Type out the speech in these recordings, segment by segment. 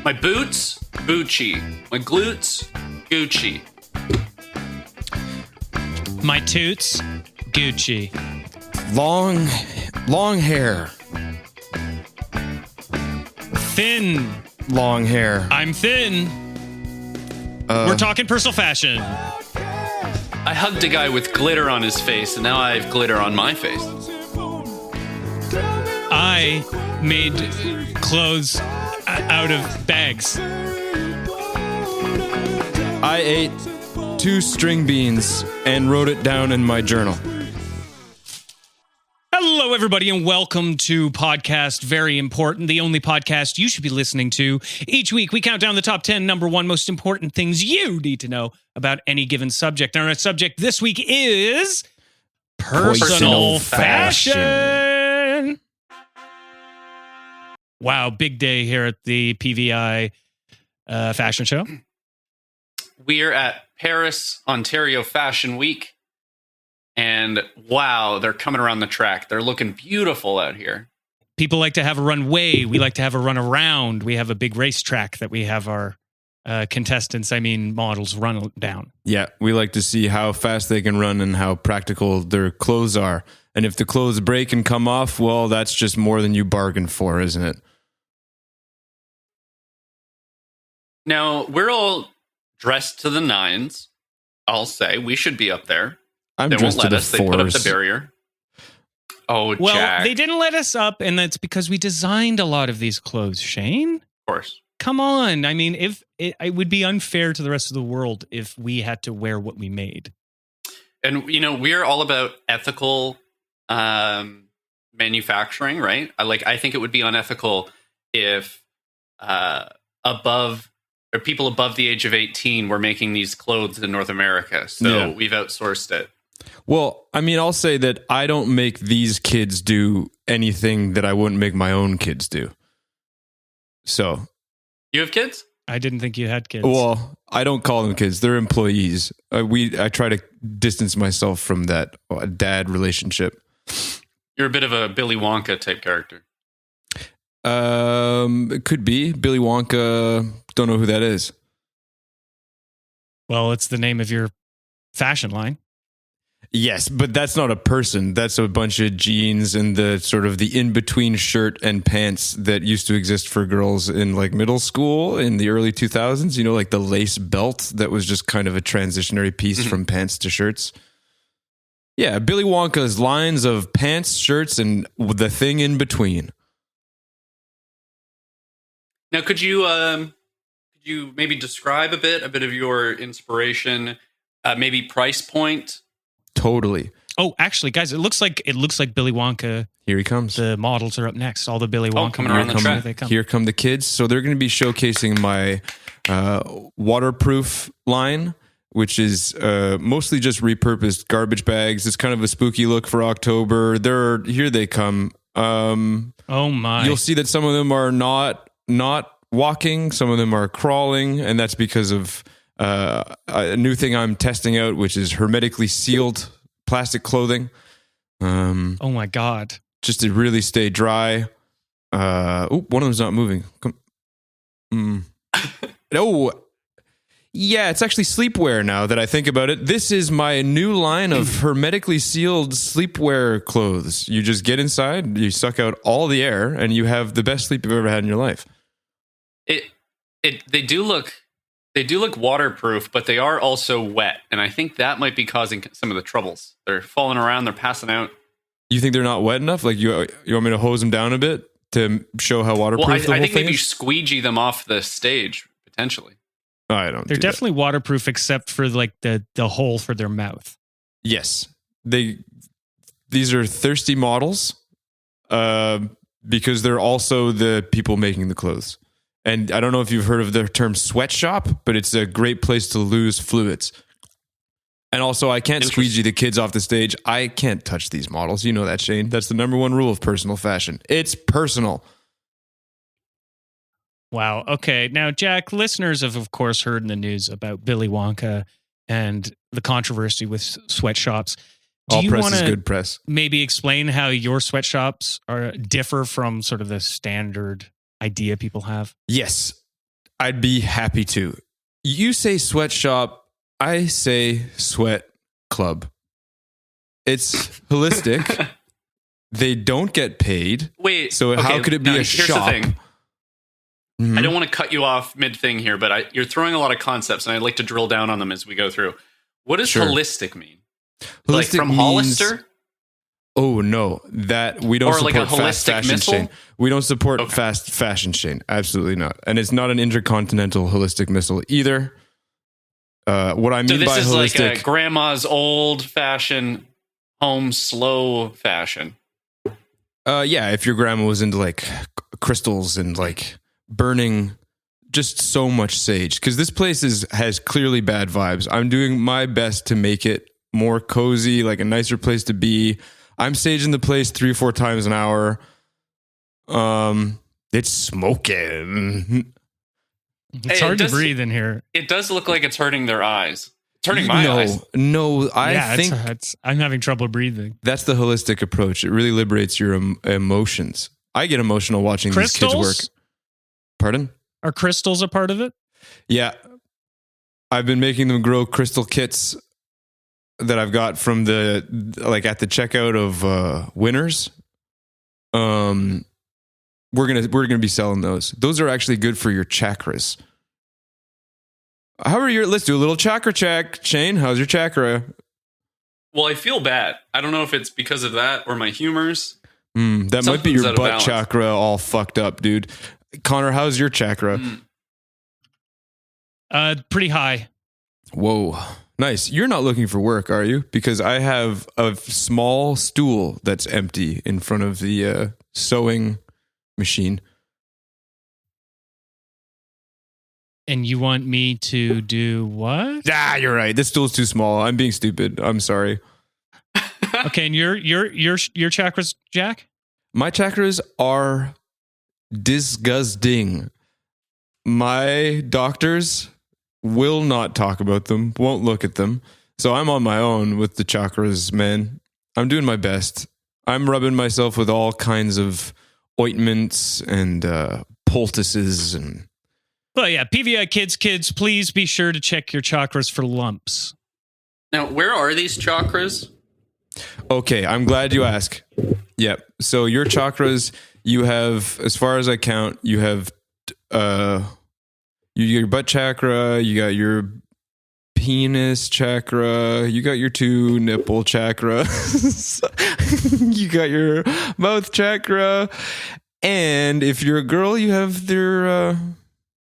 My boots, Gucci. My glutes, Gucci. My toots, Gucci. Long hair. Thin. Long hair. I'm thin. We're talking personal fashion. I hugged a guy with glitter on his face, and now I have glitter on my face. I made clothes out of bags. I ate 2 string beans and wrote it down in my journal. Hello, everybody, and welcome to Podcast Very Important, the only podcast you should be listening to. Each week, we count down the top 10 number one most important things you need to know about any given subject. And our subject this week is personal fashion. Wow, big day here at the PVI fashion show. We are at Paris, Ontario Fashion Week. And wow, they're coming around the track. They're looking beautiful out here. People like to have a runway. We like to have a run around. We have a big racetrack that we have our models run down. Yeah, we like to see how fast they can run and how practical their clothes are. And if the clothes break and come off, well, that's just more than you bargained for, isn't it? Now, we're all dressed to the nines. I'll say we should be up there. I'm they won't dressed let to the us. They put up the fours. barrier. Oh, Well, Jack. they didn't let us up, and that's because we designed a lot of these clothes, Shane. Of course. Come on. I mean, it would be unfair to the rest of the world if we had to wear what we made. And, we're all about ethical manufacturing, right? I think it would be unethical if people above the age of 18 were making these clothes in North America. So we've outsourced it. Well, I mean, I'll say that I don't make these kids do anything that I wouldn't make my own kids do. So. You have kids? I didn't think you had kids. Well, I don't call them kids. They're employees. I try to distance myself from that dad relationship. You're a bit of a Billy Wonka type character. It could be. Billy Wonka. Don't know who that is. Well, it's the name of your fashion line. Yes, but that's not a person. That's a bunch of jeans and the sort of the in-between shirt and pants that used to exist for girls in like middle school in the early 2000s. Like the lace belt that was just kind of a transitionary piece from pants to shirts. Yeah, Billy Wonka's lines of pants, shirts, and the thing in between. Now, could you maybe describe a bit of your inspiration, maybe price point? Totally. Oh, actually, guys, it looks like Billy Wonka. Here he comes. The models are up next. All the Billy Wonka coming around the track. They come. Here come the kids. So they're going to be showcasing my waterproof line, which is mostly just repurposed garbage bags. It's kind of a spooky look for October. Here they come. Oh my! You'll see that some of them are not walking. Some of them are crawling, and that's because of a new thing I'm testing out, which is hermetically sealed plastic clothing. Oh my God! Just to really stay dry. One of them's not moving. Oh, yeah, it's actually sleepwear now that I think about it. This is my new line of hermetically sealed sleepwear clothes. You just get inside, you suck out all the air, and you have the best sleep you've ever had in your life. They do look waterproof, but they are also wet, and I think that might be causing some of the troubles. They're falling around, they're passing out. You think they're not wet enough? Like you want me to hose them down a bit to show how waterproof the whole thing is? I think maybe squeegee them off the stage potentially. I don't. They're definitely waterproof, except for like the hole for their mouth. Yes, these are thirsty models, because they're also the people making the clothes. And I don't know if you've heard of the term sweatshop, but it's a great place to lose fluids. And also, I can't squeegee the kids off the stage. I can't touch these models. You know that, Shane. That's the number one rule of personal fashion. It's personal. Wow. Okay. Now, Jack, listeners have, of course, heard in the news about Billy Wonka and the controversy with sweatshops. All press is good press. Maybe explain how your sweatshops differ from sort of the standard idea people have? Yes. I'd be happy to. You say sweatshop, I say sweat club. It's holistic. They don't get paid. Wait. So how could it be a here's shop? The thing. Mhm. I don't want to cut you off mid-thing here, but you're throwing a lot of concepts, and I'd like to drill down on them as we go through. What does Sure. holistic mean? Holistic Like from means- Hollister? Oh no, that we don't Or like support a fast holistic fashion missile? chain. We don't support Okay. fast fashion chain. Absolutely not. And it's not an intercontinental holistic missile either. What I So mean this by is like holistic, a grandma's old-fashioned home slow fashion. yeah, if your grandma was into like crystals and like burning just so much sage, because this place has clearly bad vibes. I'm doing my best to make it more cozy, like a nicer place to be. I'm saging the place 3 or 4 times an hour. It's smoking. It's Hey, hard it to does- breathe in here. It does look like it's hurting their eyes. It's hurting my eyes. No, I think I'm having trouble breathing. that's the holistic approach. It really liberates your emotions. I get emotional watching these kids work. Crystals? Pardon? Are crystals a part of it? Yeah. I've been making them grow crystal kits that I've got from the like at the checkout of Winners. We're gonna be selling those. Those are actually good for your chakras. How are your? Let's do a little chakra check. Shane, how's your chakra? Well, I feel bad. I don't know if it's because of that or my humors. That might be Something's your out of butt balance. chakra all fucked up, dude. Connor, how's your chakra? Pretty high. Whoa. Nice. You're not looking for work, are you? Because I have a small stool that's empty in front of the sewing machine. And you want me to do what? Ah, you're right. This stool's too small. I'm being stupid. I'm sorry. Okay, and your chakras, Jack? My chakras are disgusting. My doctors will not talk about them, won't look at them. So I'm on my own with the chakras, man. I'm doing my best. I'm rubbing myself with all kinds of ointments and poultices and But yeah, PVI kids, please be sure to check your chakras for lumps. Now, where are these chakras? Okay, I'm glad you ask. Yep. So your chakras, you have, as far as I count, you have your butt chakra, you got your penis chakra, you got your 2 nipple chakra, you got your mouth chakra, and if you're a girl, you have their,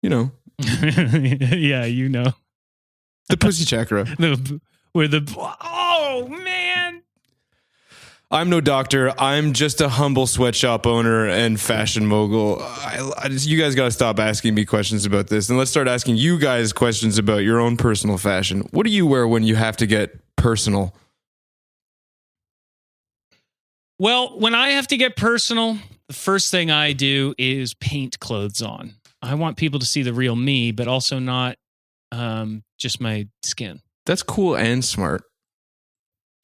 Yeah, you know. the pussy chakra. Oh man. I'm no doctor. I'm just a humble sweatshop owner and fashion mogul. You guys got to stop asking me questions about this, and let's start asking you guys questions about your own personal fashion. What do you wear when you have to get personal? Well, when I have to get personal, the first thing I do is paint clothes on. I want people to see the real me, but also not just my skin. That's cool and smart.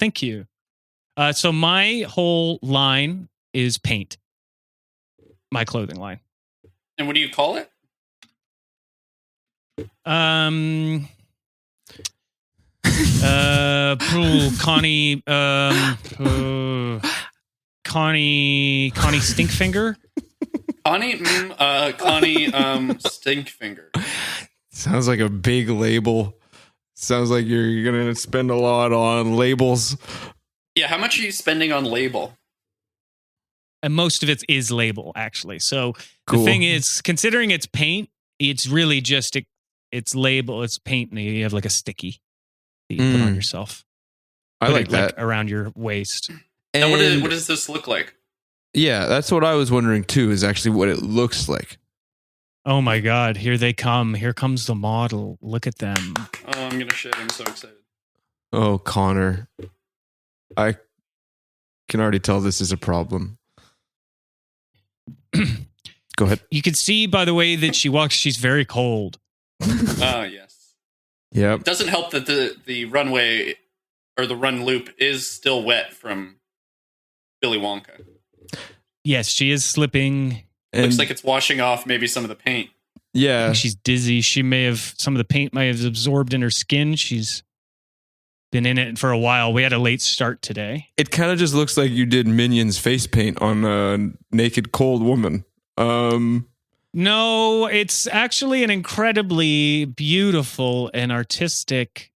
Thank you. So my whole line is paint. My clothing line. And what do you call it? Connie, Connie Stinkfinger. Connie Stinkfinger. Sounds like a big label. Sounds like you're going to spend a lot on labels. Yeah, how much are you spending on label? And most of it is label, actually. So Cool. the thing is, considering it's paint, it's really just it's label, it's paint, and you have like a sticky that you put on yourself. I Put like it, that. around your waist. And what does this look like? Yeah, that's what I was wondering too, is actually what it looks like. Oh my God, here they come. Here comes the model. Look at them. Oh, I'm going to shit. I'm so excited. Oh, Connor. I can already tell this is a problem. Go ahead. You can see by the way that she walks, she's very cold. Oh, yes. Yep. It doesn't help that the runway or the run loop is still wet from Billy Wonka. Yes, she is slipping. And Looks like it's washing off maybe some of the paint. Yeah. She's dizzy. Some of the paint may have absorbed in her skin. She's been in it for a while. We had a late start today. It kind of just looks like you did Minions face paint on a naked cold woman. No, it's actually an incredibly beautiful and artistic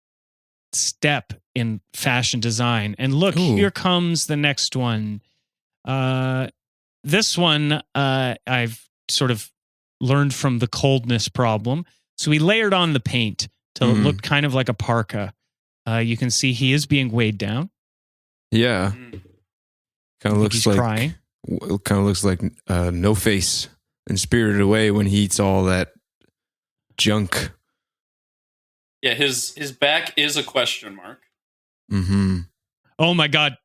step in fashion design. And look, here comes the next one. This one, I've sort of learned from the coldness problem. So we layered on the paint till it looked kind of like a parka. You can see he is being weighed down. Yeah. Kind of looks like crying. It kind of looks like No Face and Spirited Away when he eats all that junk. Yeah, his back is a question mark. Mm-hmm. Oh my God,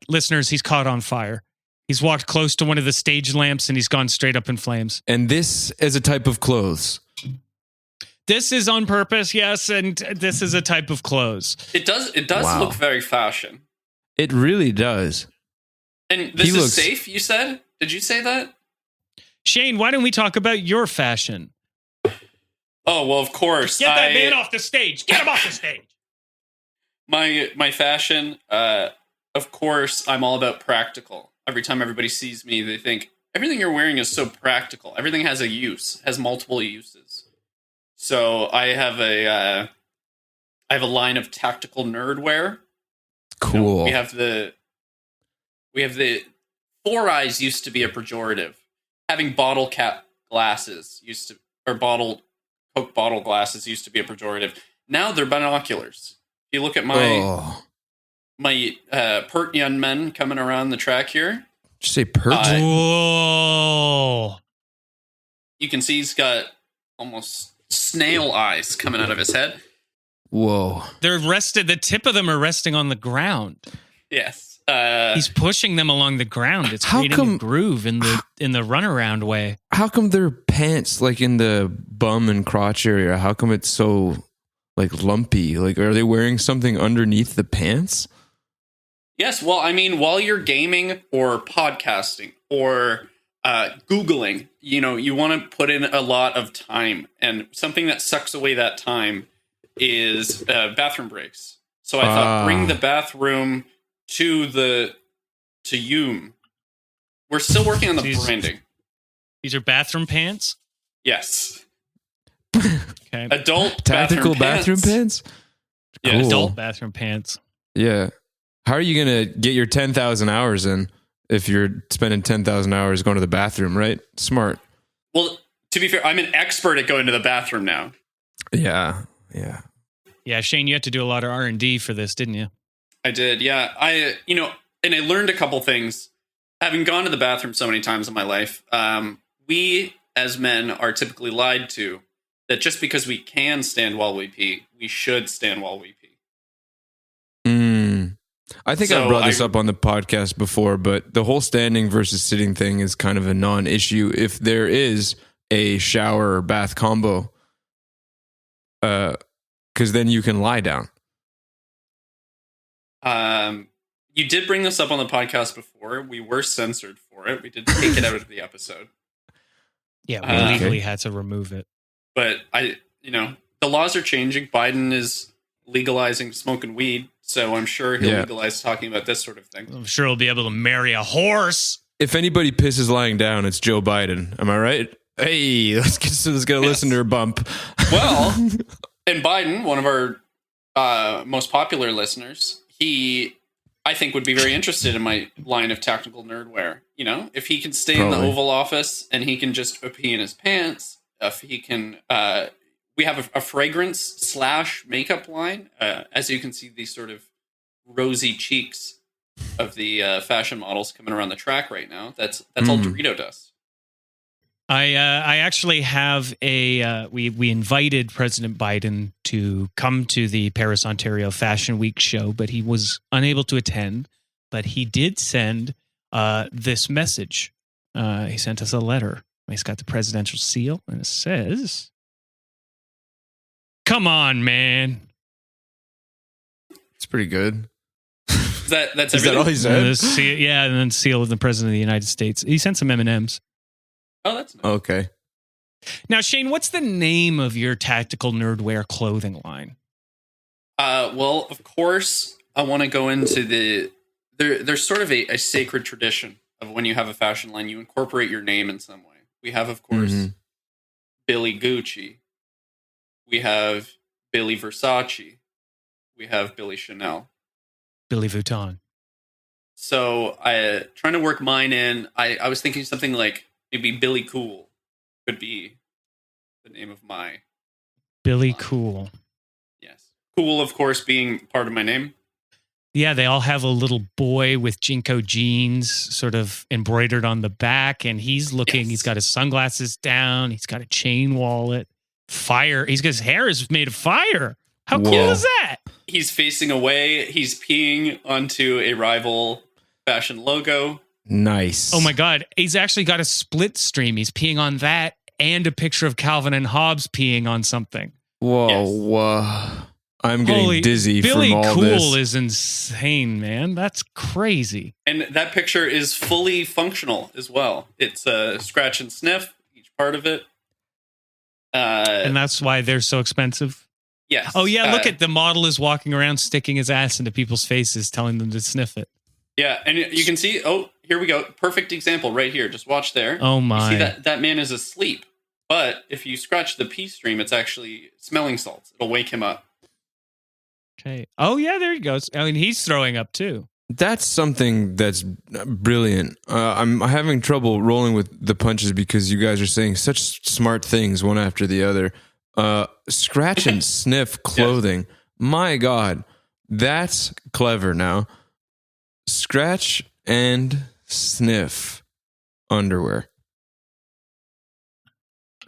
listeners, he's caught on fire. He's walked close to one of the stage lamps and he's gone straight up in flames. And this is a type of clothes. This is on purpose, yes, and this is a type of clothes. It does look very fashion. It really does. And this is safe, you said? Did you say that? Shane, why don't we talk about your fashion? Oh, well, of course. Get that man off the stage. Get him off the stage. My fashion, of course, I'm all about practical. Every time everybody sees me, they think, everything you're wearing is so practical. Everything has a use, has multiple uses. So I have a line of tactical nerd wear. Cool. We have the four eyes used to be a pejorative. Having bottle cap glasses Coke bottle glasses used to be a pejorative. Now they're binoculars. If you look at my pert young men coming around the track here. Did you say pert? Whoa. You can see he's got almost snail eyes coming out of his head. Whoa. The tip of them are resting on the ground. Yes. He's pushing them along the ground. It's creating a groove in the runaround way. How come their pants, like in the bum and crotch area, how come it's so like lumpy? Like, are they wearing something underneath the pants? Yes. Well, I mean, while you're gaming or podcasting or Googling, you want to put in a lot of time, and something that sucks away that time is bathroom breaks. So I thought, bring the bathroom to Yum. We're still working on the branding. These are bathroom pants? Yes. Okay. Adult tactical bathroom pants? Yeah, cool. Adult bathroom pants. Yeah. How are you going to get your 10,000 hours in if you're spending 10,000 hours going to the bathroom, right? Smart. Well, to be fair, I'm an expert at going to the bathroom now. Yeah. Yeah, Shane, you had to do a lot of R&D for this, didn't you? I did, yeah. And I learned a couple things. Having gone to the bathroom so many times in my life, we as men are typically lied to that just because we can stand while we pee, we should stand while we pee. I think I brought this up on the podcast before, but the whole standing versus sitting thing is kind of a non-issue if there is a shower or bath combo, because then you can lie down. You did bring this up on the podcast before. We were censored for it. We did take it out of the episode. Yeah, we legally had to remove it. But the laws are changing. Biden is legalizing smoking weed, so I'm sure he'll legalize talking about this sort of thing. I'm sure he'll be able to marry a horse. If anybody pisses lying down, it's Joe Biden. Am I right? Hey, let's get a listener bump. Well, and Biden, one of our most popular listeners, I think would be very interested in my line of tactical nerdwear. If he can stay in the Oval Office and he can just pee in his pants, if he can, we have a fragrance / makeup line. As you can see, these sort of rosy cheeks of the fashion models coming around the track right now. That's all Dorito dust. I actually have we invited President Biden to come to the Paris, Ontario Fashion Week show, but he was unable to attend. But he did send this message. He sent us a letter. He's got the presidential seal, and it says, "Come on, man." It's pretty good. That's Is that all he said? And then seal of the president of the United States. He sent some M&Ms. Oh, that's nice. Okay. Now, Shane, what's the name of your tactical nerdwear clothing line? Well, of course, I want to go into there's sort of a sacred tradition of when you have a fashion line, you incorporate your name in some way. We have, of course, Billy Gucci. We have Billy Versace. We have Billy Chanel. Billy Vuitton. So trying to work mine in, I was thinking something like maybe Billy Cool could be the name of my Billy Cool. Yes. Cool, of course, being part of my name. Yeah, they all have a little boy with Jinko jeans sort of embroidered on the back, and he's got his sunglasses down, he's got a chain wallet, fire. His hair is made of fire. How cool is that? He's facing away. He's peeing onto a rival fashion logo. Nice. Oh my God. He's actually got a split stream. He's peeing on that and a picture of Calvin and Hobbes peeing on something. Whoa. I'm getting dizzy from all Billy this. Cool is insane, man. That's crazy. And that picture is fully functional as well. It's a scratch and sniff, each part of it. And that's why they're so expensive? Yes. Oh, yeah, look at the model is walking around sticking his ass into people's faces, telling them to sniff it. Yeah, and you can see, here we go. Perfect example right here. Just watch there. Oh, my. You see that man is asleep. But if you scratch the pee stream, it's actually smelling salts. It'll wake him up. Okay. Oh, yeah, there he goes. I mean, he's throwing up, too. That's something that's brilliant. I'm having trouble rolling with the punches because you guys are saying such smart things one after the other. Scratch and sniff clothing. Yes. My God, that's clever now. Scratch and sniff underwear.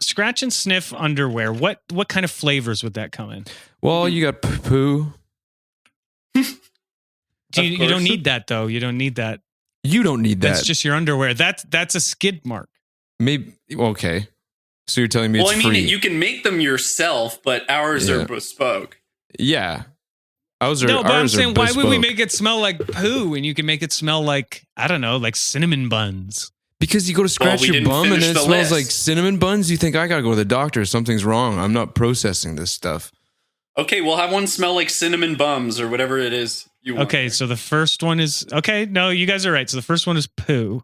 Scratch and sniff underwear. What kind of flavors would that come in? Well, you got poo. You don't need that, though. You don't need that. You don't need that. That's just your underwear. That's a skid mark. Maybe. Okay. So you're telling me it's free. Well, I mean, you can make them yourself, but ours are bespoke. Yeah. But I'm saying, why would we make it smell like poo and you can make it smell like, I don't know, like cinnamon buns? Because you go to scratch your bum and then it smells like cinnamon buns. You think, I got to go to the doctor. Something's wrong. I'm not processing this stuff. Okay, we'll have one smell like cinnamon bums or whatever it is you want. Okay, so the first one is... Okay, no, you guys are right. So the first one is poo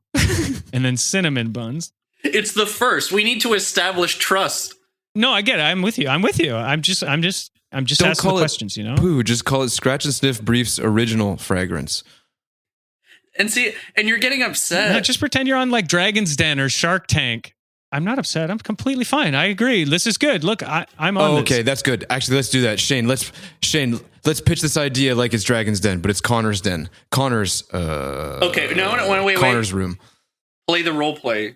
and then cinnamon buns. It's the first. We need to establish trust. No, I get it. I'm with you. I'm just asking the questions, you know? Poo, just call it Scratch and Sniff Briefs original fragrance. And you're getting upset. No, just pretend you're on like Dragon's Den or Shark Tank. I'm not upset. I'm completely fine. I agree. This is good. Look, I'm on this. Okay, that's good. Actually, let's do that. Shane, let's pitch this idea like it's Dragon's Den, but it's Connor's Den. Connor's okay, no, wait. Connor's room. Play the role play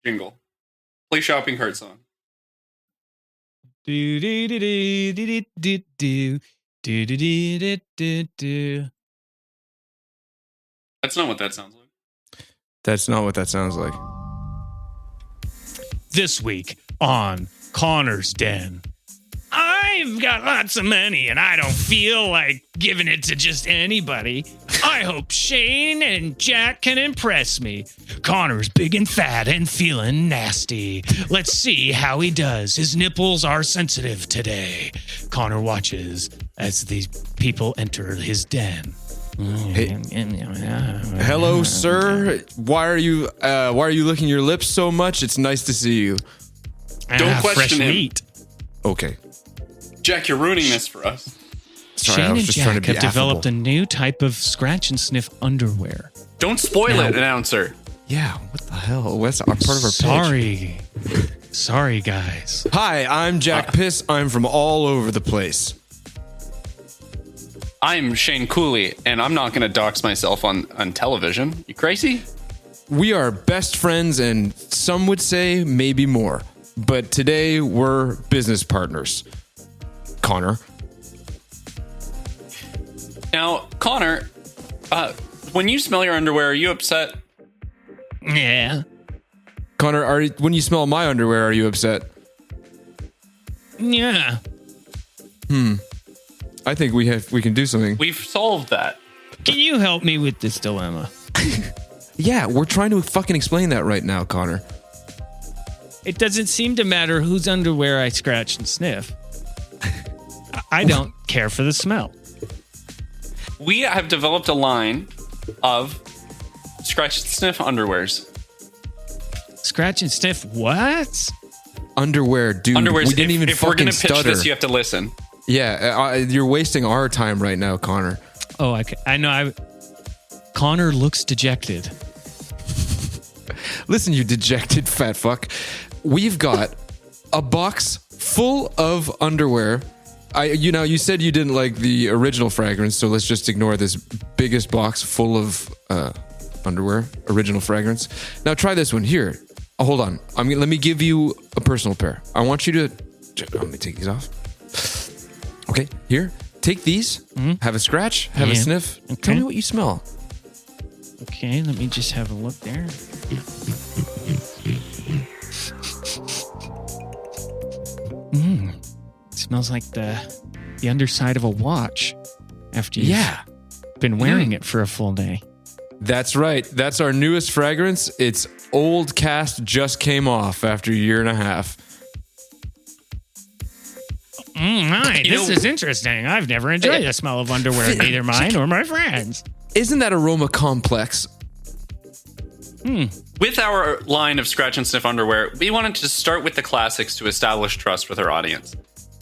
jingle. Play shopping cart song. Do do do do do do do do do do do. That's not what that sounds like. That's not what that sounds like. This week on Connor's Den. I've got lots of money and I don't feel like giving it to just anybody. I hope Shane and Jack can impress me. Connor's big and fat and feeling nasty. Let's see how he does. His nipples are sensitive today. Connor watches as these people enter his den. Hey. Hello, sir. Why are you licking your lips so much? It's nice to see you. Don't question him. Meat. Okay. Jack, you're ruining this for us. Sorry, Shane I was and just Jack trying to be have affable. developed a new type of scratch and sniff underwear. Don't spoil it, announcer. Yeah, what the hell? What's part of our pitch? Sorry, guys. Hi, I'm Jack Piss. I'm from all over the place. I'm Shane Cooley, and I'm not going to dox myself on television. You crazy? We are best friends, and some would say maybe more. But today, we're business partners. Connor. Now, Connor, when you smell your underwear, are you upset? Yeah. Connor, when you smell my underwear, are you upset? Yeah. I think we can do something. We've solved that. Can you help me with this dilemma? Yeah, we're trying to fucking explain that right now, Connor. It doesn't seem to matter whose underwear I scratch and sniff. I don't care for the smell. We have developed a line of scratch and sniff underwears. Scratch and sniff what? Underwear, dude. Underwears. We didn't even if we're fucking gonna pitch stutter. this, you have to listen. Yeah, you're wasting our time right now, Connor. Oh, I know. Connor looks dejected. Listen, you dejected fat fuck. We've got a box full of underwear. You said you didn't like the original fragrance, so let's just ignore this biggest box full of underwear, original fragrance. Now try this one here. Oh, hold on. Let me give you a personal pair. I want you to. Let me take these off. Okay, here. Take these. Mm-hmm. Have a scratch. Have a sniff. Okay. Tell me what you smell. Okay, let me just have a look there. It smells like the underside of a watch after you've been wearing it for a full day. That's right. That's our newest fragrance. It's Old Cast just came off after a year and a half. This is interesting. I've never enjoyed the smell of underwear, neither mine or my friends. Isn't that aroma complex? With our line of scratch and sniff underwear, we wanted to start with the classics to establish trust with our audience.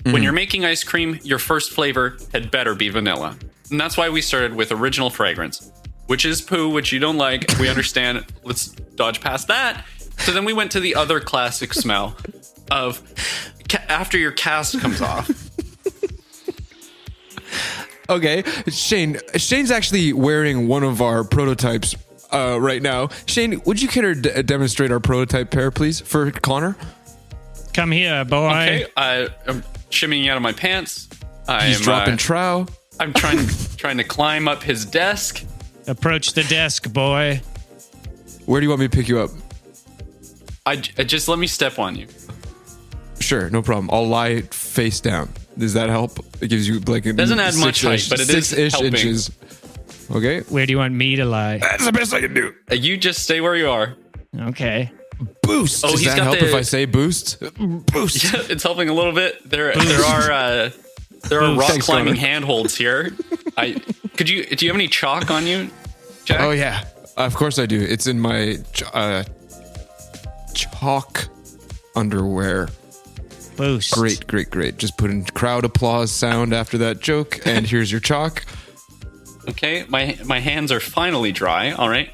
When you're making ice cream, your first flavor had better be vanilla. And that's why we started with original fragrance, which is poo, which you don't like. We understand. Let's dodge past that. So then we went to the other classic smell of after your cast comes off. Okay, Shane's actually wearing one of our prototypes right now. Shane, would you care to demonstrate our prototype pair, please, for Connor? Come here, boy. Okay, I'm shimmying out of my pants. He's dropping trow. I'm trying to climb up his desk. Approach the desk, boy. Where do you want me to pick you up? I just let me step on you. Sure, no problem. I'll lie face down. Does that help? It gives you like a doesn't add much height, but it is 6-ish helping. inches. Okay. Where do you want me to lie? That's the best I can do. You just stay where you are. Okay. Boost. Does that help if I say boost? Boost. Yeah, it's helping a little bit. There are rock Thanks, climbing Connor. handholds here. Do you have any chalk on you, Jack? Oh yeah, of course I do. It's in my chalk underwear. Boost. Great. Just put in crowd applause sound after that joke, and here's your chalk. Okay, my hands are finally dry. All right.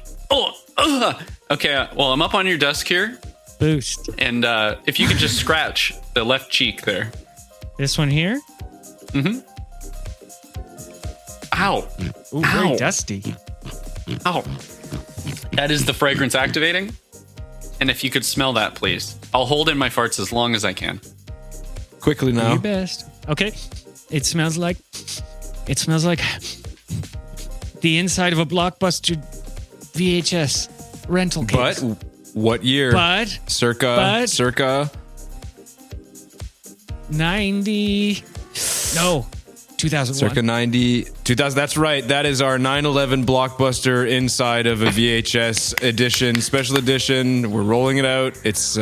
Okay. Well, I'm up on your desk here, Boost. and if you could just scratch the left cheek there. This one here? Mm-hmm. Ow. Ooh, very dusty. Ow. That is the fragrance activating. And if you could smell that, please. I'll hold in my farts as long as I can. Quickly now. You best. Okay. It smells like the inside of a Blockbuster VHS rental case. But what year? Circa 90. No. 2001. Circa 90. 2000. That's right. That is our 9/11 Blockbuster inside of a VHS edition, special edition. We're rolling it out. It's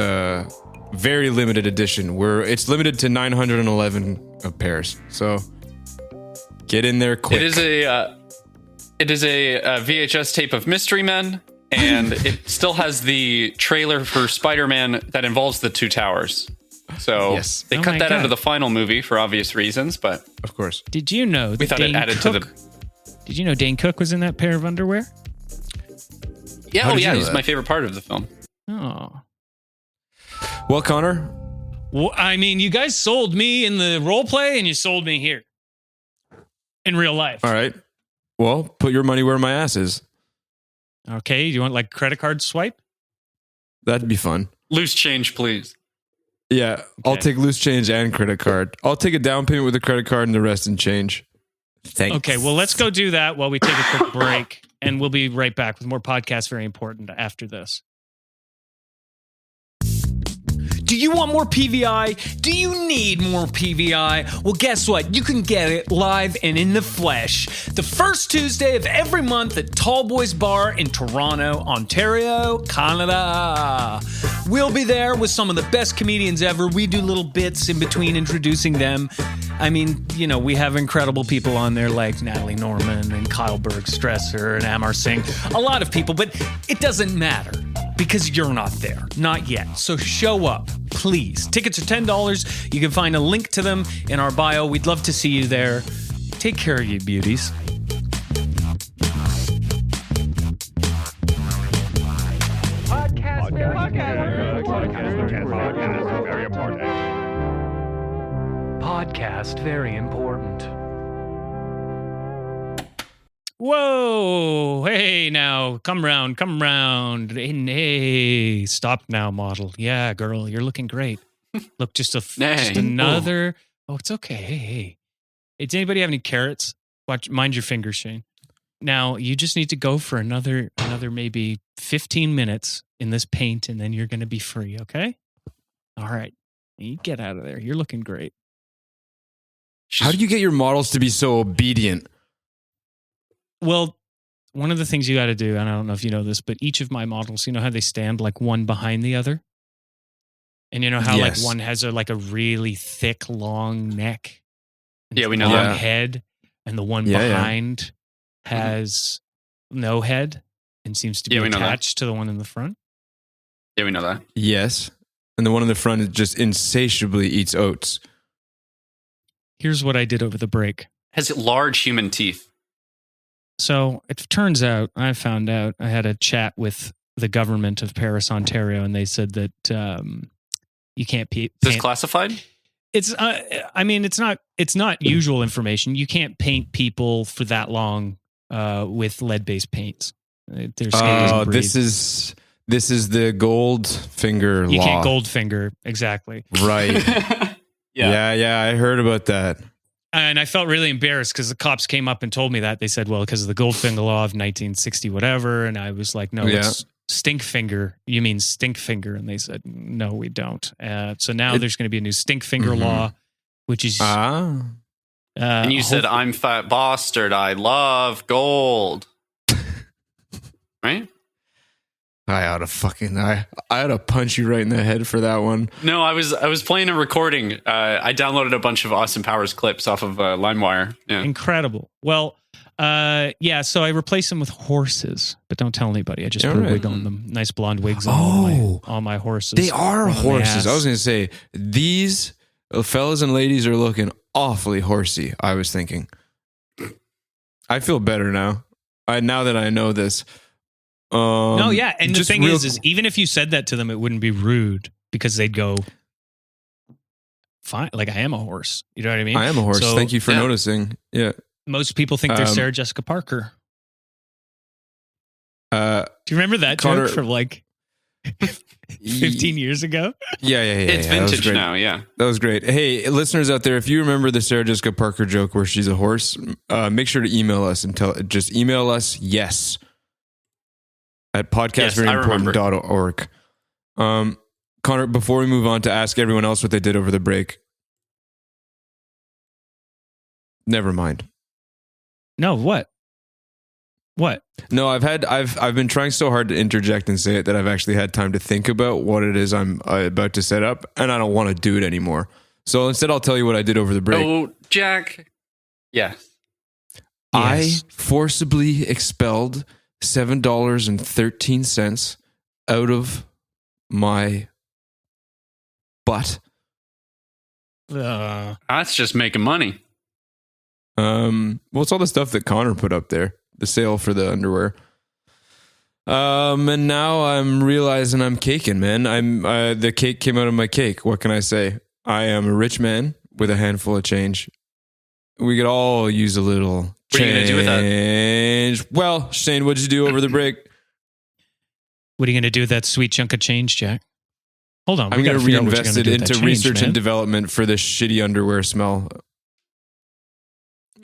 very limited edition. It's limited to 911 pairs. So get in there quick. It is a VHS tape of Mystery Men, and it still has the trailer for Spider-Man that involves the two towers. So Yes. they cut that out of the final movie for obvious reasons, but Of course. Did you know we that thought it added to the. Did you know Dane Cook was in that pair of underwear? Yeah, How did you know he's that? my favorite part of the film. Oh. Well, Connor, Well, I mean, you guys sold me in the role play and you sold me here. In real life. all right. Well, put your money where my ass is. Okay, do you want like credit card swipe? That'd be fun. Loose change, please. Yeah, I'll Okay. take loose change and credit card. I'll take a down payment with a credit card and the rest in change. Thanks. Okay, well, let's go do that while we take a quick break. And we'll be right back with more podcasts very important after this. Do Do you want more PVI? Do you need more PVI? Well, guess what? You can get it live and in the flesh. The first Tuesday of every month at Tall Boys Bar in Toronto, Ontario, Canada. We'll be there with some of the best comedians ever. We do little bits in between introducing them. I mean, you know, we have incredible people on there like Natalie Norman and Kyle Bergstresser and Amar Singh. A lot of people, but it doesn't matter because you're not there. Not yet. So show up, please. Tickets are $10. You can find a link to them in our bio. We'd love to see you there. Take care of you, beauties. Podcast very important. Whoa! Hey, now come round. Hey, stop now, model. Yeah, girl, you're looking great. Look, just another. Oh, it's okay. Hey. Does anybody have any carrots? Mind your fingers, Shane. Now you just need to go for another maybe 15 minutes in this paint, and then you're going to be free. Okay? All right. You get out of there. You're looking great. How do you get your models to be so obedient? Well, one of the things you got to do, and I don't know if you know this, but each of my models, you know how they stand like one behind the other? And you know how like one has a really thick, long neck? Yeah, we know long that. Head, and the one behind has no head and seems to be attached to the one in the front? Yeah, we know that. Yes. And the one in the front just insatiably eats oats. Here's what I did over the break. Has large human teeth. So it turns out, I found out, I had a chat with the government of Paris, Ontario, and they said that you can't paint. Is this classified? It's, I mean, it's not usual information. You can't paint people for that long with lead-based paints. Their skin doesn't breathe. This is the gold finger law. You can't gold finger, exactly. Right. Yeah, I heard about that. And I felt really embarrassed because the cops came up and told me that. They said, well, because of the Goldfinger law of 1960 whatever. And I was like, no, it's stink finger. You mean stink finger? And they said, no, we don't. So now there's going to be a new stink finger law, which is... and you said, I'm fat bastard. I love gold. Right? I ought to punch you right in the head for that one. No, I was playing a recording. I downloaded a bunch of Austin Powers clips off of LimeWire. Yeah. Incredible. Well, so I replaced them with horses, but don't tell anybody. I just put a wig on them. Nice blonde wigs on all my horses. They are horses. I was going to say, these fellas and ladies are looking awfully horsey, I was thinking. I feel better now. Now that I know this. And the thing is even if you said that to them, it wouldn't be rude because they'd go, fine, like I am a horse. You know what I mean? I am a horse. So, thank you for noticing. Yeah. Most people think they're Sarah Jessica Parker. Do you remember that joke from like 15 years ago? Yeah. It's vintage now, yeah. That was great. Hey, listeners out there, if you remember the Sarah Jessica Parker joke where she's a horse, make sure to email us and just email us yes at podcastveryimportant.org. Connor, before we move on to ask everyone else what they did over the break. Never mind. No, what? What? No, I've been trying so hard to interject and say it that I've actually had time to think about what it is I'm about to set up, and I don't want to do it anymore. So instead, I'll tell you what I did over the break. Oh, Jack. Yes. I forcibly expelled $7.13 out of my butt. That's just making money. Well, it's all the stuff that Connor put up there, the sale for the underwear. And now I'm realizing I'm caking, man. The cake came out of my cake. What can I say? I am a rich man with a handful of change. We could all use a little What are you going to do with that? Well, Shane, what'd you do over the break? What are you going to do with that sweet chunk of change, Jack? Hold on. I'm going to reinvest it into research and development for this shitty underwear smell.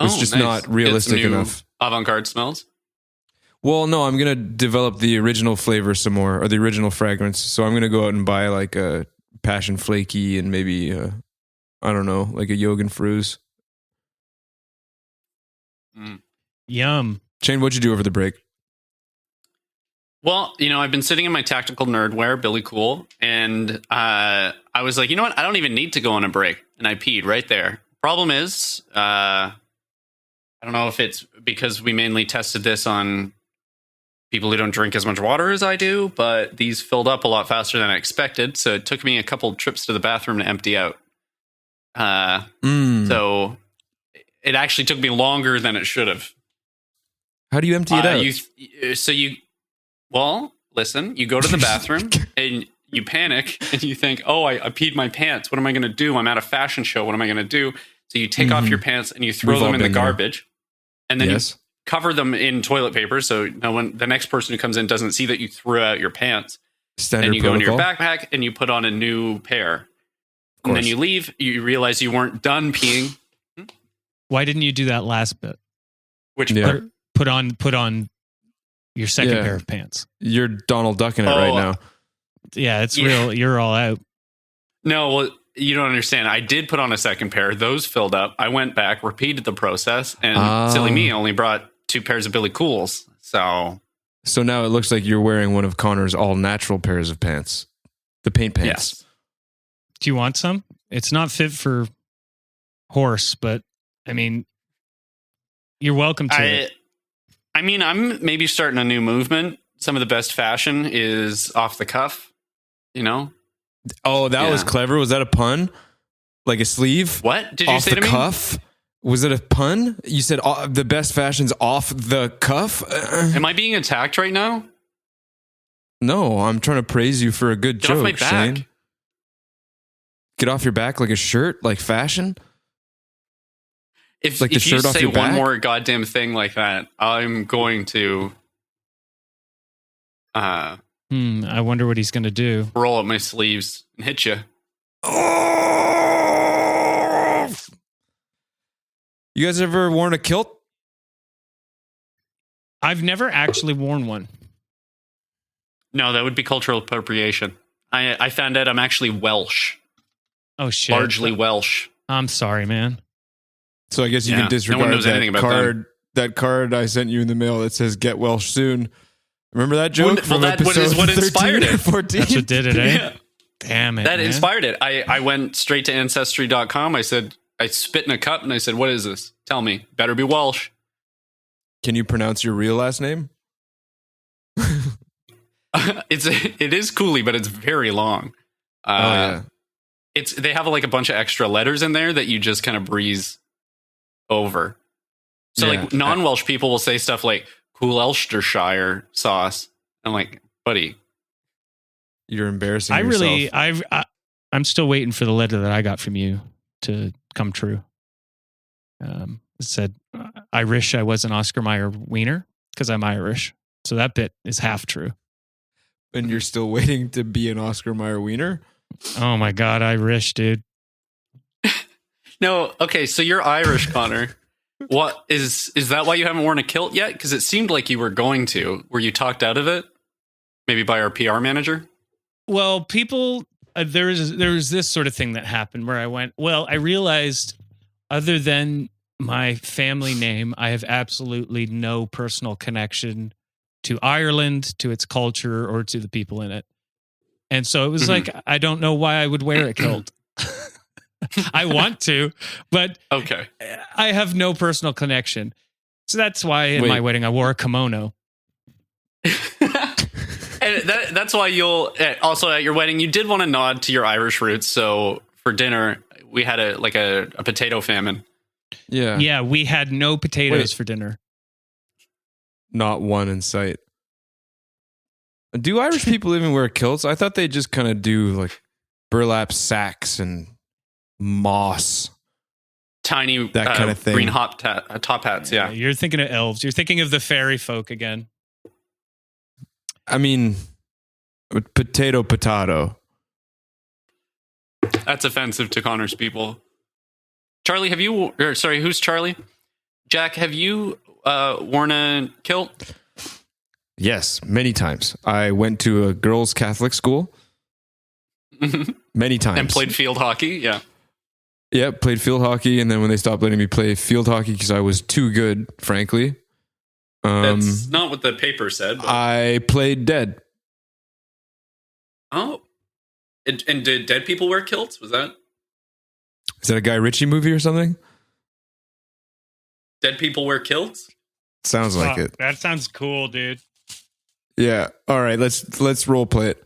It's just not realistic enough. Avant-garde smells? Well, no, I'm going to develop the original flavor some more, or the original fragrance. So I'm going to go out and buy like a passion flaky and maybe I don't know, like a Yogan Fruz. Yum. Shane, what'd you do over the break? Well, I've been sitting in my tactical nerdwear, Billy Cool, and I was like, you know what? I don't even need to go on a break, and I peed right there. Problem is, I don't know if it's because we mainly tested this on people who don't drink as much water as I do, but these filled up a lot faster than I expected, so it took me a couple trips to the bathroom to empty out. So it actually took me longer than it should have. How do you empty it out? Well, listen, you go to the bathroom and you panic and you think, oh, I peed my pants. What am I going to do? I'm at a fashion show. What am I going to do? So you take off your pants and you throw them in the garbage and then you cover them in toilet paper. So when the next person who comes in doesn't see that you threw out your pants. Standard and you protocol. go into your backpack and you put on a new pair. And then you leave. You realize you weren't done peeing. Why didn't you do that last bit? Which part? Put on your second pair of pants. You're Donald Ducking it right now. Yeah, it's real. You're all out. No, well, you don't understand. I did put on a second pair. Those filled up. I went back, repeated the process, and silly me only brought 2 pairs of Billy Cools. So now it looks like you're wearing one of Connor's all natural pairs of pants, the paint pants. Yes. Do you want some? It's not fit for horse, but I mean, you're welcome to it. I mean, I'm maybe starting a new movement. Some of the best fashion is off the cuff, Oh, that was clever. Was that a pun? Like a sleeve? What did you say to me? Off the cuff? Was it a pun? You said the best fashion's off the cuff? Am I being attacked right now? No, I'm trying to praise you for a good Get joke, off my back. Shane. Get off your back like a shirt, like fashion? If the you shirt off say your one back? more goddamn thing like that, I'm going to I wonder what he's going to do. roll up my sleeves and hit you. You guys ever worn a kilt? I've never actually worn one. No, that would be cultural appropriation. I found out I'm actually Welsh. Oh, shit. Largely Welsh. I'm sorry, man. So I guess you can disregard knows anything about card. That card I sent you in the mail that says "Get Welsh soon." Remember that joke? Well, that is what inspired it. 14? That's what did it, eh? Yeah. Damn it. That man. inspired it. I went straight to Ancestry.com. I said, I spit in a cup and I said, what is this? Tell me. Better be Welsh. Can you pronounce your real last name? It is Cooley, but it's very long. They have like a bunch of extra letters in there that you just kind of breeze over. So like non-Welsh people will say stuff like Cool Elstershire sauce. I'm like, buddy, you're embarrassing yourself. I'm still waiting for the letter that I got from you to come true. It said, I wish I was an Oscar Mayer wiener because I'm Irish. So that bit is half true. And you're still waiting to be an Oscar Mayer wiener? Oh my God, Irish, dude. No, okay, so you're Irish, Connor. What is that why you haven't worn a kilt yet? Because it seemed like you were going to. Were you talked out of it? Maybe by our PR manager? Well, people, there was this sort of thing that happened where I went, well, I realized other than my family name, I have absolutely no personal connection to Ireland, to its culture, or to the people in it. And so it was like, I don't know why I would wear a kilt. I want to, but okay, I have no personal connection. So that's why in my wedding, I wore a kimono. And that's why you'll also at your wedding, you did want to nod to your Irish roots. So for dinner, we had a potato famine. Yeah. Yeah. We had no potatoes for dinner. Not one in sight. Do Irish people even wear kilts? I thought they just kind of do like burlap sacks and moss. Tiny that kind of thing. Green top hats, yeah. You're thinking of elves. You're thinking of the fairy folk again. I mean, potato. That's offensive to Connor's people. Charlie, who's Charlie? Jack, have you worn a kilt? Yes, many times. I went to a girls' Catholic school. many times. And played field hockey, yeah. Yeah, played field hockey, and then when they stopped letting me play field hockey because I was too good, frankly. That's not what the paper said. But... I played dead. Oh. And did dead people wear kilts? Was that? Is that a Guy Ritchie movie or something? Dead people wear kilts? Sounds like it. That sounds cool, dude. Yeah. All right. Let's role play it.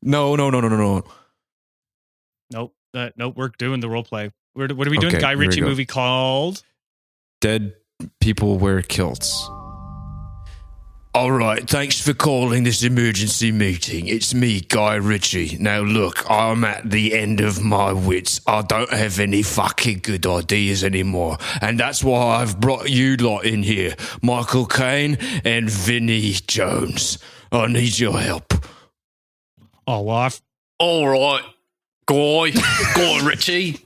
No. Nope. Nope. We're doing the role play. What are we doing? Okay, Guy here we Ritchie go. movie called Dead people wear kilts. All right, thanks for calling this emergency meeting. It's me, Guy Ritchie. Now look, I'm at the end of my wits. I don't have any fucking good ideas anymore. And that's why I've brought you lot in here. Michael Caine and Vinnie Jones. I need your help. Oh, wife. All right, Guy Ritchie.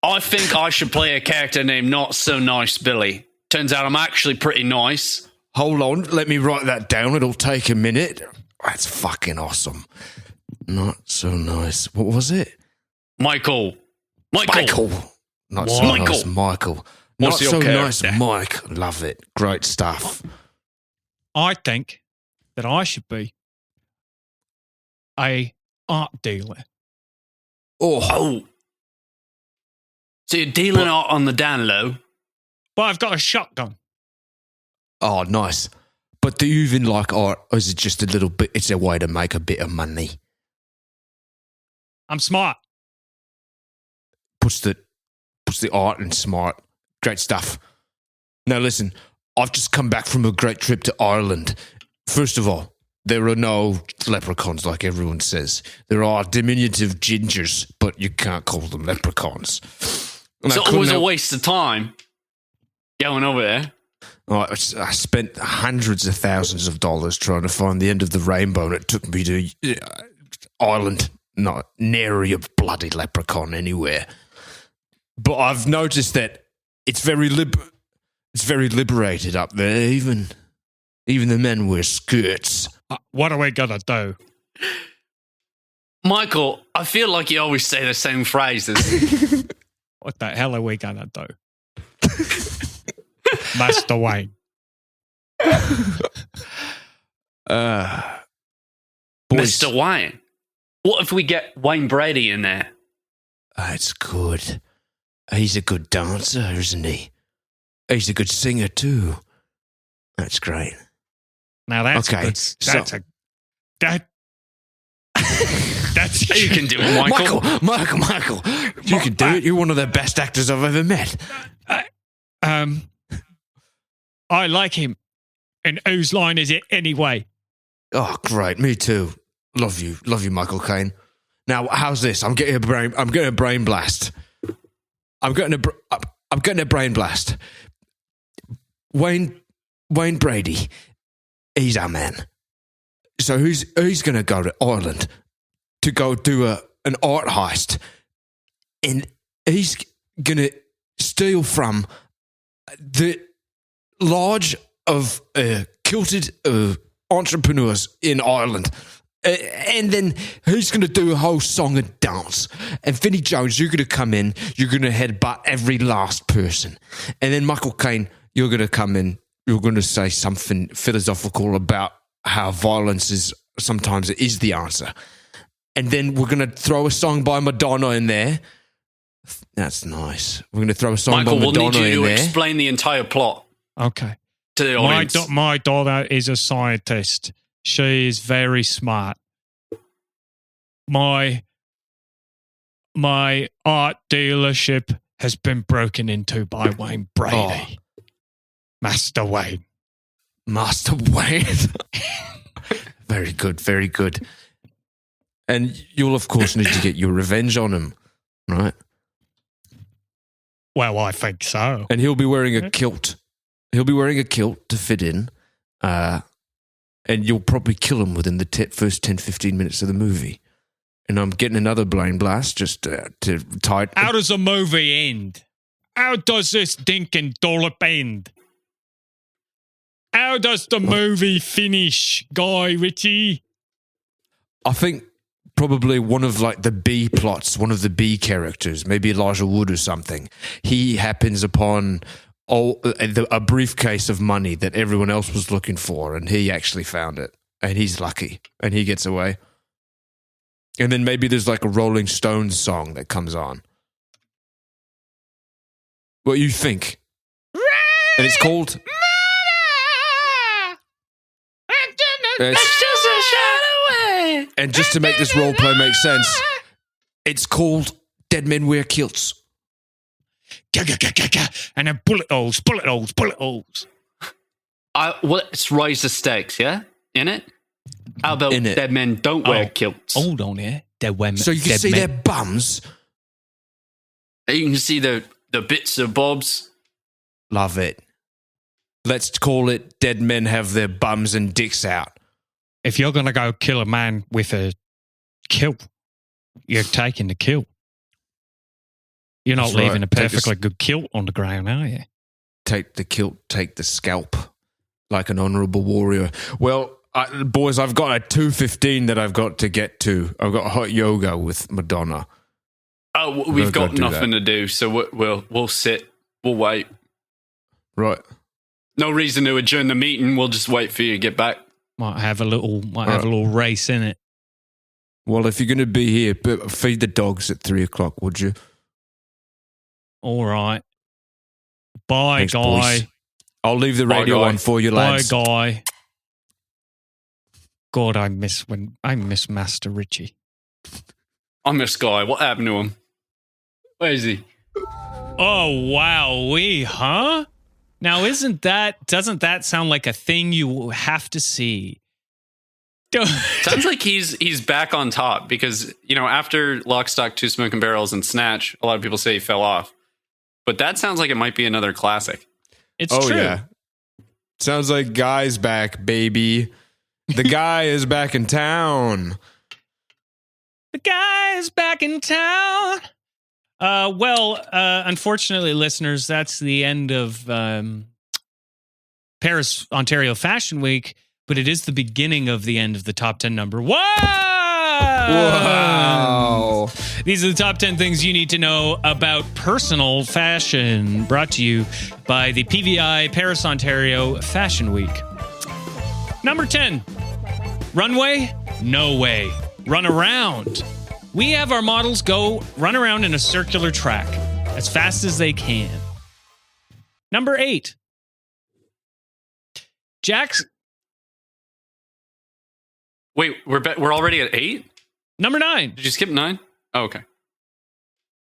I think I should play a character named Not So Nice Billy. Turns out I'm actually pretty nice. Hold on, let me write that down. It'll take a minute. That's fucking awesome. Not so nice. What was it? Michael. Not so nice, Michael. Not What's your so character? nice, Mike. Love it. Great stuff. I think that I should be a art dealer. Oh. So you're dealing out on the down low? But I've got a shotgun. Oh, nice. But do you even like art, or is it just a little bit? It's a way to make a bit of money. I'm smart. Puts the art in smart. Great stuff. Now listen, I've just come back from a great trip to Ireland. First of all, there are no leprechauns like everyone says. There are diminutive gingers, but you can't call them leprechauns. And So it was a waste of time going over there. I spent hundreds of thousands of dollars trying to find the end of the rainbow, and it took me to Ireland. Not nary a bloody leprechaun anywhere. But I've noticed that it's very liberated up there. Even the men wear skirts. What are we gonna do? Michael, I feel like you always say the same phrases. What the hell are we gonna do? Master Wayne. Boys, Mr. Wayne. What if we get Wayne Brady in there? That's good. He's a good dancer, isn't he? He's a good singer too. That's great. Now that's Okay, good. That's You can do it, Michael. Michael, you can do it. You're one of the best actors I've ever met. I like him. And whose line is it anyway? Oh, great. Me too. Love you, Michael Caine. Now, how's this? I'm getting a brain blast. I'm getting a brain blast. Wayne Brady, he's our man. So he's going to go to Ireland to go do an art heist, and he's going to steal from the lodge of kilted entrepreneurs in Ireland. And then he's going to do a whole song and dance. And Vinnie Jones, you're going to come in, you're going to headbutt every last person. And then Michael Caine, you're going to come in, you're going to say something philosophical about how violence is sometimes it is the answer. And then we're going to throw a song by Madonna in there. That's nice. We're going to throw a song Michael, by we'll Madonna need you in to there. explain the entire plot Okay. to the audience. My daughter is a scientist. She is very smart. My art dealership has been broken into by Wayne Brady. Master Wayne. Master Wayne. Very good, very good. And you'll, of course, need to get your revenge on him, right? Well, I think so. And he'll be wearing a kilt. He'll be wearing a kilt to fit in. And you'll probably kill him within the first 10, 15 minutes of the movie. And I'm getting another brain blast just to tie. How does the movie end? How does this dink and dollop end? How does the movie finish, Guy Ritchie? I think probably one of like the B plots, one of the B characters, maybe Elijah Wood or something. He happens upon a briefcase of money that everyone else was looking for, and he actually found it, and he's lucky, and he gets away. And then maybe there's like a Rolling Stones song that comes on. What do you think? And it's called... It's just a shot away. And just to make this roleplay make sense, it's called Dead Men Wear Kilts. And then bullet holes. Let's raise the stakes, yeah? In it? How about In it. dead men don't wear kilts? Hold on here. Dead women. So you can see their bums. You can see the bits of bobs. Love it. Let's call it Dead Men Have Their Bums and Dicks Out. If you're going to go kill a man with a kilt, you're taking the kilt. You're not That's leaving right. a perfectly good kilt on the ground, are you? Take the kilt, take the scalp, like an honourable warrior. Well, boys, I've got a 2:15 that I've got to get to. I've got hot yoga with Madonna. Oh, we've got do nothing that. to do, so we'll sit. We'll wait. Right. No reason to adjourn the meeting. We'll just wait for you to get back. Might have a little race in it. Well, if you're going to be here, feed the dogs at 3:00, would you? All right. Bye, Thanks, guy. boys. I'll leave the Bye, radio guy. on for you, Bye, lads. guy. God, I miss Master Richie. I miss Guy. What happened to him? Where is he? Oh, wow. Huh? Now, doesn't that sound like a thing you have to see? Sounds like he's back on top because, after Lock, Stock, Two Smoking Barrels and Snatch, a lot of people say he fell off. But that sounds like it might be another classic. It's true. Yeah. Sounds like Guy's back, baby. The guy is back in town. The guy is back in town. Unfortunately, listeners, that's the end of Paris, Ontario Fashion Week, but it is the beginning of the end of the top 10 number one. Wow. These are the top 10 things you need to know about personal fashion, brought to you by the PVI Paris, Ontario Fashion Week. Number 10, runway, no way. Run around. We have our models go run around in a circular track as fast as they can. Number 8, Jack's. Wait, we're already at 8? Number 9, Did you skip 9? Oh, okay.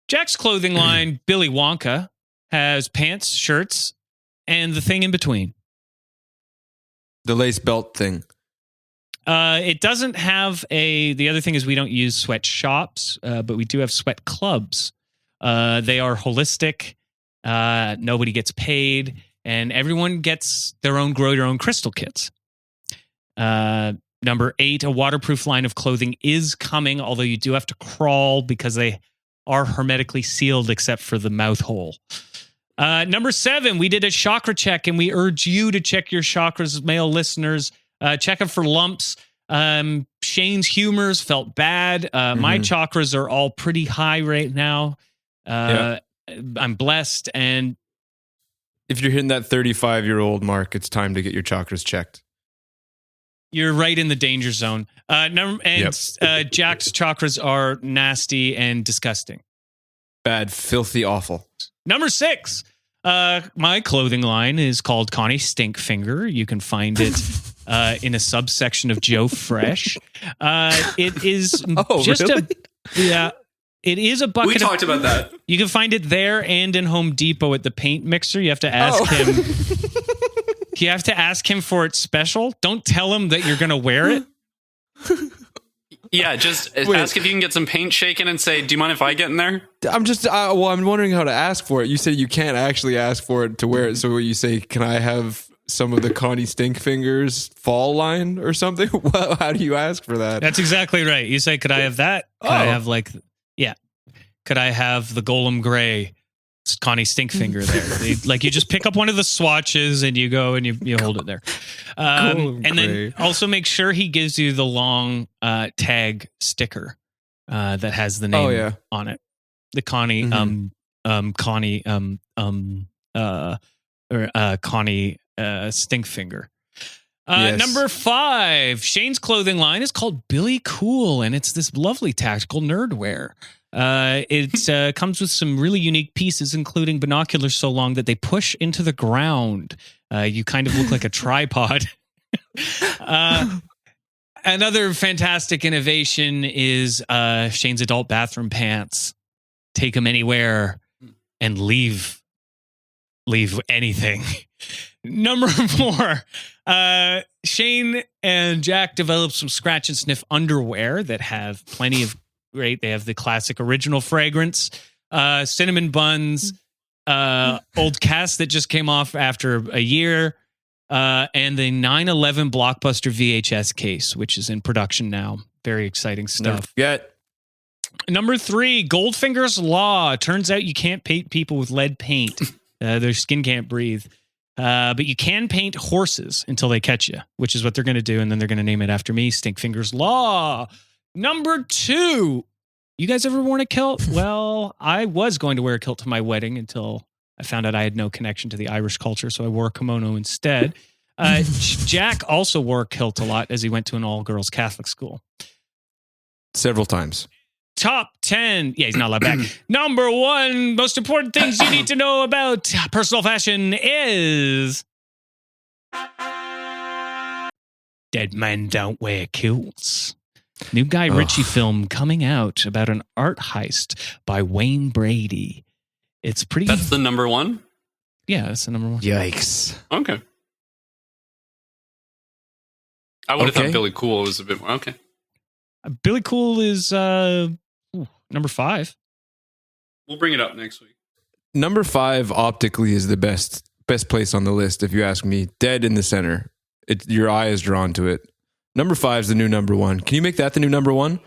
Jack's clothing line, Billy Wonka, has pants, shirts, and the thing in between. The lace belt thing. It doesn't have the other thing is we don't use sweat shops, but we do have sweat clubs. They are holistic. Nobody gets paid, and everyone gets grow your own crystal kits. Number 8, a waterproof line of clothing is coming, although you do have to crawl because they are hermetically sealed except for the mouth hole. Number 7, we did a chakra check, and we urge you to check your chakras, male listeners. Check them for lumps. Shane's humors felt bad. My chakras are all pretty high right now. I'm blessed. And If you're hitting that 35-year-old mark, it's time to get your chakras checked. you're right in the danger zone. Jack's chakras are nasty and disgusting. Bad, filthy, awful. Number 6. My clothing line is called Connie Stinkfinger. You can find it in a subsection of Joe Fresh. It is it is a bucket. We talked about that. You can find it there and in Home Depot at the paint mixer. You have to ask him. You have to ask him for it special. Don't tell him that you're going to wear it. Yeah, just ask if you can get some paint shaken and say, do you mind if I get in there? I'm just, I'm wondering how to ask for it. You said you can't actually ask for it to wear it. So you say, can I have some of the Connie Stinkfingers fall line or something? Well, how do you ask for that? That's exactly right. You say, could I have that? Could I have could I have the Golem Gray It's Connie Stinkfinger there. Like you just pick up one of the swatches and you go and you hold it there. And then also make sure he gives you the long tag sticker that has the name on it. The Connie Connie Connie Stinkfinger. Yes. Number 5, Shane's clothing line is called Billy Cool, and it's this lovely tactical nerdwear. It comes with some really unique pieces, including binoculars so long that they push into the ground. You kind of look like a tripod. Another fantastic innovation is Shane's adult bathroom pants. Take them anywhere and leave anything. Number 4, Shane and Jack developed some scratch and sniff underwear that have plenty of great. They have the classic original fragrance, cinnamon buns, old cast that just came off after a year, and the 9/11 Blockbuster VHS case, which is in production now. Very exciting stuff. Number 3, Goldfinger's Law. Turns out you can't paint people with lead paint. Their skin can't breathe. But you can paint horses until they catch you, which is what they're going to do. And then they're going to name it after me, Stinkfinger's Law. Number 2, you guys ever worn a kilt? Well, I was going to wear a kilt to my wedding until I found out I had no connection to the Irish culture. So I wore a kimono instead. Jack also wore a kilt a lot as he went to an all-girls Catholic school. Several times. Top 10. Yeah, he's not allowed back. Number 1, most important things you need to know about personal fashion is dead men don't wear kilts. New Guy Ritchie film coming out about an art heist by Wayne Brady. It's pretty. That's the number 1? Yeah, that's the number 1. Yikes. Okay. I would have thought Billy Cool was a bit more. Okay. Billy Cool is number 5. We'll bring it up next week. Number 5 optically is the best place on the list, if you ask me. Dead in the center. Your eye is drawn to it. Number 5 is the new number 1. Can you make that the new number 1?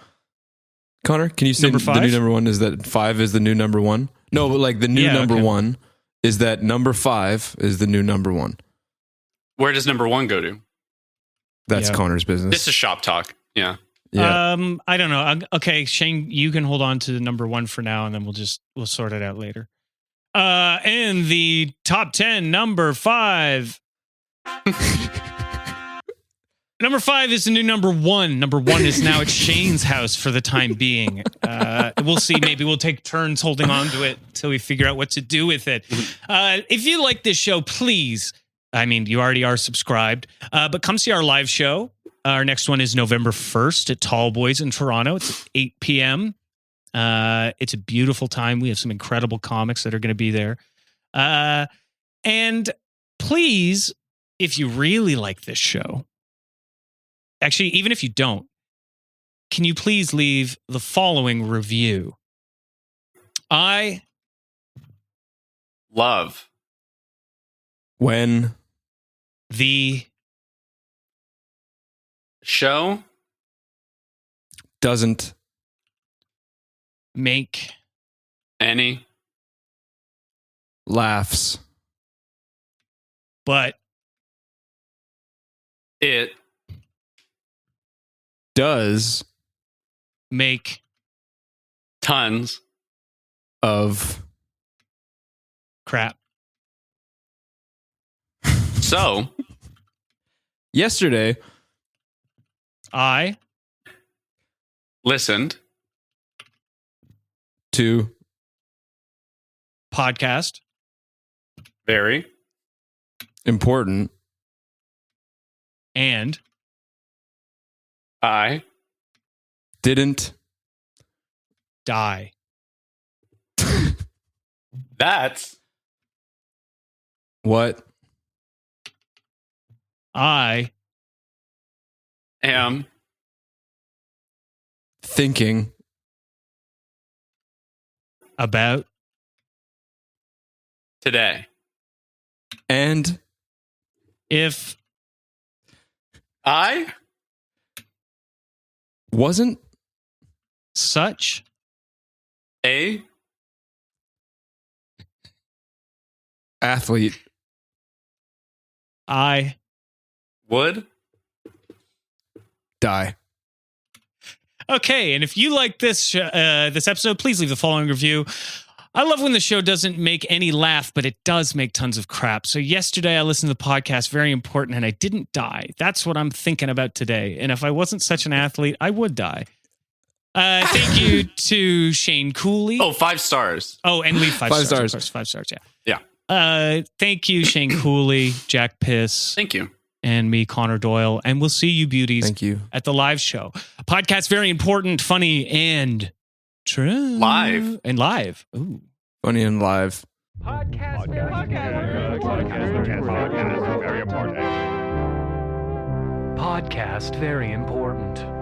Connor, can you say number 5? The new number 1 is that 5 is the new number 1? No, but like the new number 1 is that number 5 is the new number 1. Where does number 1 go to? That's Connor's business. This is shop talk. Yeah. I don't know. Okay, Shane, you can hold on to number 1 for now, and then we'll sort it out later. And the top 10, number 5. Number 5 is the new number 1. Number 1 is now at Shane's house for the time being. We'll see. Maybe we'll take turns holding on to it until we figure out what to do with it. If you like this show, please. I mean, you already are subscribed, but come see our live show. Our next one is November 1st at Tall Boys in Toronto. It's at 8 p.m. It's a beautiful time. We have some incredible comics that are going to be there. And please, if you really like this show, actually, even if you don't, can you please leave the following review? I love when the show doesn't make any laughs, but it does make tons of crap. So, yesterday, I listened to podcast very important and I didn't die. That's what I am thinking about today. And if I wasn't such a Athlete. I would die. Okay, and if you like this this episode, please leave the following review. I love when the show doesn't make any laugh, but it does make tons of crap. So yesterday I listened to the podcast, very important, and I didn't die. That's what I'm thinking about today. And if I wasn't such an athlete, I would die. Thank you to Shane Cooley. Oh, 5 stars. Oh, and leave 5 stars. stars. Of course, 5 stars, yeah. Yeah. Thank you, Shane Cooley, Jack Piss. Thank you. And me, Connor Doyle. And we'll see you beauties Thank you. at the live show. A podcast very important, funny, and true. Live. And live. Ooh. Funny and live. Podcast very important. Podcast very important.